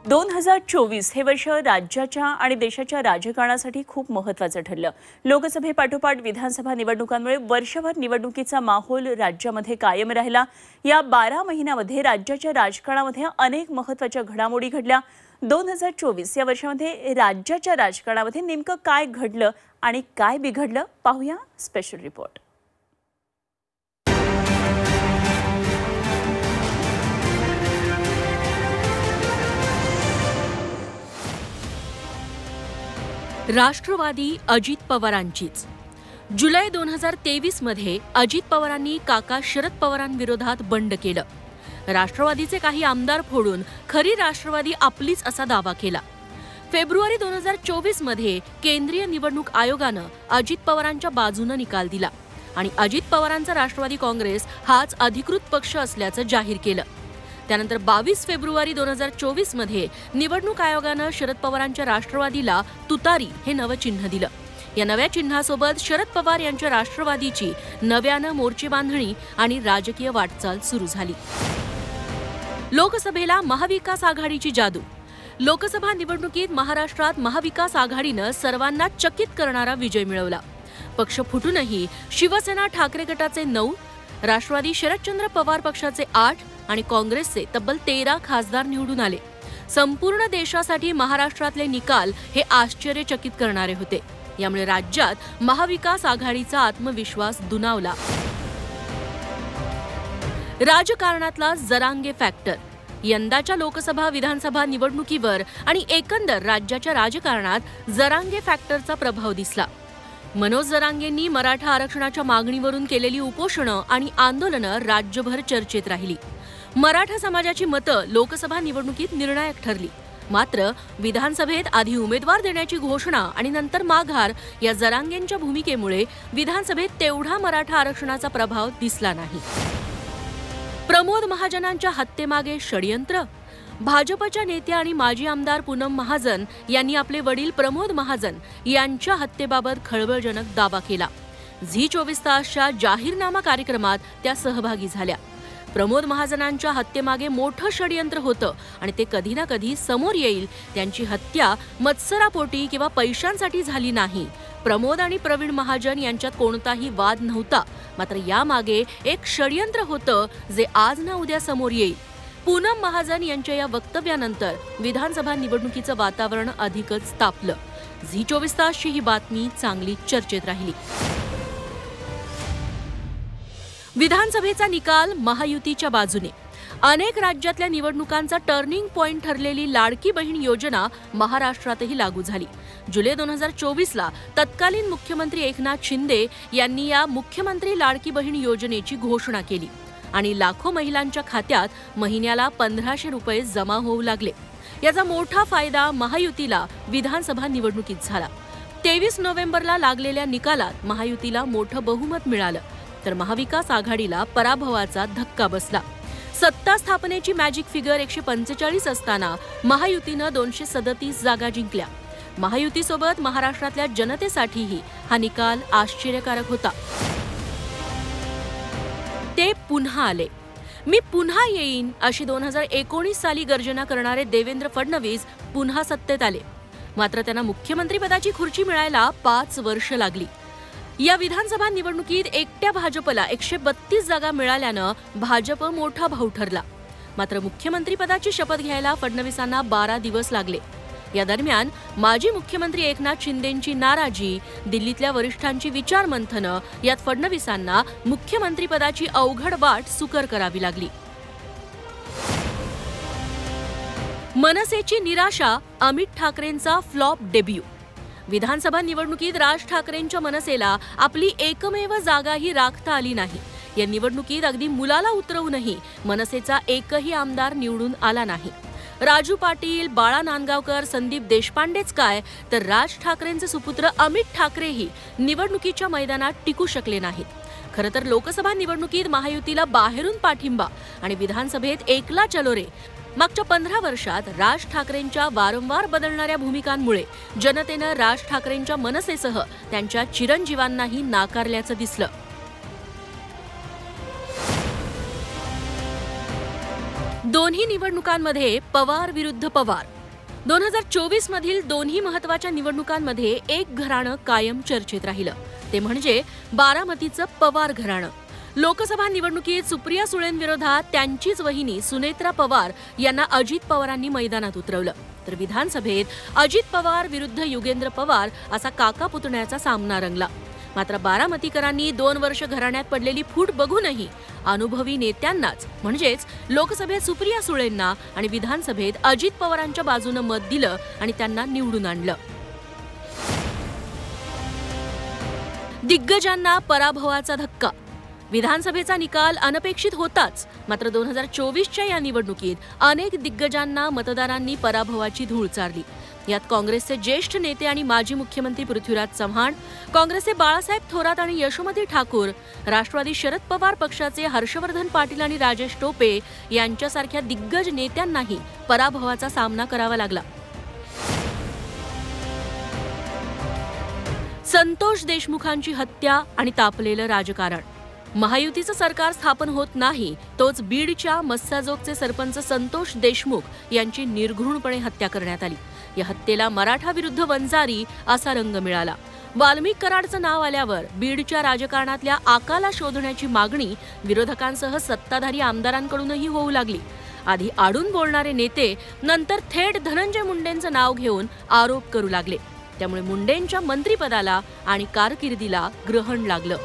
2024 हे वर्ष राज्याच्या आणि देशाच्या राजकारणासाठी खूप महत्त्वाचं ठरलं। लोकसभेपाठोपाठ विधानसभा निवडणुकांमुळे वर्षभर निवडणुकीचा माहोल राज्यामध्ये कायम राहिला। या 12 महिन्यांमध्ये राज्याच्या राजकारणामध्ये अनेक महत्त्वाच्या घडामोडी घडल्या। 2024 या वर्षामध्ये राज्याच्या राजकारणामध्ये नेमकं काय घडलं आणि काय बिघडलं पाहूया स्पेशल रिपोर्ट। राष्ट्रवादी अजित पवारांचीच। जुलै 2023 मध्ये अजित पवारांनी काका शरद पवारांविरोधात बंड केलं। राष्ट्रवादीचे काही आमदार फोडून खरी राष्ट्रवादी आपलीच असा दावा केला। फेब्रुवारी 2024 मध्ये केंद्रीय निवडणूक आयोगानं अजित पवारांच्या बाजूने निकाल दिला आणि अजित पवारांचा राष्ट्रवादी काँग्रेस हाच अधिकृत पक्ष असल्याचं जाहीर केलं। त्यानंतर 22 फेब्रुवारी 2024 मध्ये निवडणूक आयोगानं शरद पवारांच्या राष्ट्रवादीला तुतारी हे नवं चिन्ह दिलं। या नव्या चिन्हासोबत शरद पवार यांच्या राष्ट्रवादीची नव्यानं मोर्चे बांधणी आणि राजकीय वाटचाल सुरू झाली। लोकसभेला महाविकास आघाडीची जादू। लोकसभा निवडणुकीत महाराष्ट्रात महाविकास आघाडीनं सर्वांना चकित करणारा विजय मिळवला। पक्ष फुटूनही शिवसेना ठाकरे गटाचे 9, राष्ट्रवादी शरदचंद्र पवार पक्षाचे 8 आणि काँग्रेसचे तब्बल 13 खासदार निवडून आले। संपूर्ण देशासाठी महाराष्ट्रातले निकाल हे आश्चर्यचकित करणारे होते। यामुळे राज्यात महाविकास आघाडीचा आत्मविश्वास दुणावला। राजकारणातला जरांगे फॅक्टर। यंदाच्या लोकसभा विधानसभा निवडणुकीवर आणि एकंदर राज्याच्या राजकारणात जरांगे फॅक्टरचा प्रभाव दिसला। मनोज जरांगेंनी मराठा आरक्षणाच्या मागणीवरून केलेली उपोषणं आणि आंदोलनं राज्यभर चर्चेत राहिली। मराठा समाजाची मतं लोकसभा निवडणुकीत निर्णायक ठरली। मात्र विधानसभेत आधी उमेदवार देण्याची घोषणा आणि नंतर माघार या जरांगेंच्या भूमिकेमुळे विधानसभेत तेवढा मराठा आरक्षणाचा प्रभाव दिसला नाही। प्रमोद महाजनांच्या हत्येमागे षडयंत्र। भाजपच्या नेत्या आणि माजी आमदार पूनम महाजन यांनी आपले वडील प्रमोद महाजन यांच्या हत्येबाबत खळबळजनक दावा केला। झी 24 तासच्या जाहीरनामा कार्यक्रमात त्या सहभागी झाल्या। प्रमोद महाजनांच्या हत्येमागे मोठं षडयंत्र होतं आणि ते कधी ना कधी समोर येईल। त्यांची हत्या मत्सरापोटी किंवा पैशांसाठी झाली नाही। प्रमोद आणि प्रवीण महाजन यांच्यात कोणताही वाद नव्हता, मात्र यामागे एक षडयंत्र होतं जे आज ना उद्या समोर येईल। पूनम महाजन यांच्या या वक्तव्यानंतर विधानसभा निवडणुकीचं वातावरण अधिकच तापलं। झी 24 तासची ही बातमी चांगली चर्चेत राहिली। विधानसभेचा निकाल महायुतीच्या बाजूने। अनेक राज्यातल्या निवडणुकांचा टर्निंग पॉइंट ठरलेली लाडकी बहीण योजना महाराष्ट्रातही लागू झाली। जुलै 2024ला तत्कालीन मुख्यमंत्री एकनाथ शिंदे यांनी या मुख्यमंत्री लाडकी बहीण योजनेची घोषणा केली आणि लाखो महिलांच्या खात्यात महिन्याला 1500 रुपये जमा होऊ लागले। याचा मोठा फायदा महायुतीला विधानसभा निवडणुकीत झाला। 23 नोव्हेंबरला लागलेल्या निकालात महायुतीला मोठं बहुमत मिळालं, तर महाविकास आघाडीला पराभवाचा धक्का बसला। सत्ता स्थापनेची मॅजिक फिगर 145 असताना महायुतीनं 237 जागा जिंकल्या। महायुतीसोबत महाराष्ट्रातल्या जनतेसाठीही हा निकाल आश्चर्यकारक होता। ते पुन्हा आले। मी पुन्हा येईन अशी 2019 साली गर्जना करणारे देवेंद्र फडणवीस पुन्हा सत्तेत आले। मात्र त्यांना मुख्यमंत्रीपदाची खुर्ची मिळायला 5 वर्ष लागली। या विधानसभा निवडणुकीत एकट्या भाजपला 132 जागा मिळाल्यानं भाजप मोठा भाऊ ठरला। मात्र मुख्यमंत्रीपदाची शपथ घ्यायला फडणवीसांना 12 दिवस लागले। या दरम्यान माजी मुख्यमंत्री एकनाथ शिंदेंची नाराजी, दिल्लीतल्या वरिष्ठांची विचारमंथनं यात फडणवीसांना मुख्यमंत्रीपदाची अवघड वाट सुकर करावी लागली। मनसेची निराशा, अमित ठाकरेंचा फ्लॉप डेब्यू। विधानसभा निवडणुकीत राज ठाकरेंच्या मनसेला आपली एकमेव जागाही राखता आली नाही। या निवडणुकीत अगदी मुलाला उतरवूनही मनसेचा एकही आमदार निवडून आला नाही। राजू पाटील, बाळा नांदगावकर, संदीप देशपांडेच काय, तर राज ठाकरेंचे सुपुत्र अमित ठाकरेही निवडणुकीच्या मैदानात टिकू शकले नाहीत। खरं तर लोकसभा निवडणुकीत महायुतीला बाहेरून पाठिंबा आणि विधानसभेत एकला चलो रे। मागच्या 15 वर्षात राज ठाकरेंच्या वारंवार बदलणाऱ्या भूमिकांमुळे जनतेनं राज ठाकरेंच्या मनसेसह त्यांच्या चिरंजीवांनाही नाकारल्याचं दिसलं। दोन्ही निवडणुकांमध्ये पवार विरुद्ध पवार. 2024 मधील दोन्ही महत्त्वाच्या निवडणुकांमध्ये एक घराणं कायम चर्चेत राहिलं, ते म्हणजे बारामतीचं पवार घराणं. लोकसभा निवडणुकीत सुप्रिया सुळेंविरोधात त्यांचीच वहिनी सुनेत्रा पवार यांना अजित पवारांनी मैदानात उतरवलं, तर विधानसभेत अजित पवार विरुद्ध युगेंद्र पवार असा काका पुतण्याचा सामना रंगला. मात्र बारामतीकरांनी 2 वर्ष घराण्यात पडलेली फूट बघूनही अनुभवी नेत्यांनाच म्हणजेच लोकसभेत सुप्रिया सुळेंना आणि विधानसभेत अजित पवारांच्या बाजूनं मत दिलं आणि त्यांना निवडून आणलं. दिग्गजांना पराभवाचा धक्का. विधानसभेचा निकाल अनपेक्षित होताच, मात्र 2024च्या या निवडणुकीत अनेक दिग्गजांना मतदारांनी पराभवाची धूळ चारली. यात काँग्रेसचे ज्येष्ठ नेते आणि माजी मुख्यमंत्री पृथ्वीराज चव्हाण, काँग्रेसचे बाळासाहेब थोरात आणि यशोमती ठाकूर, राष्ट्रवादी शरद पवार पक्षाचे हर्षवर्धन पाटील आणि राजेश टोपे यांच्यासारख्या दिग्गज नेत्यांनाही पराभवाचा सामना करावा लागला. संतोष देशमुखांची हत्या आणि तापलेलं राजकारण. महायुतीचं सरकार स्थापन होत नाही तोच बीडच्या मस्साजोगचे सरपंच संतोष देशमुख यांची निर्घृणपणे हत्या करण्यात आली. या हत्येला मराठा विरुद्ध वंजारी असा रंग मिळाला. वाल्मिक कराडचं नाव आल्यावर बीडच्या राजकारणातल्या आकाला शोधण्याची मागणी विरोधकांसह सत्ताधारी आमदारांकडूनही होऊ लागली. आधी आडून बोलणारे नेते नंतर थेट धनंजय मुंडेंचं नाव घेऊन आरोप करू लागले. त्यामुळे मुंडेंच्या मंत्रिपदाला आणि कारकिर्दीला ग्रहण लागलं.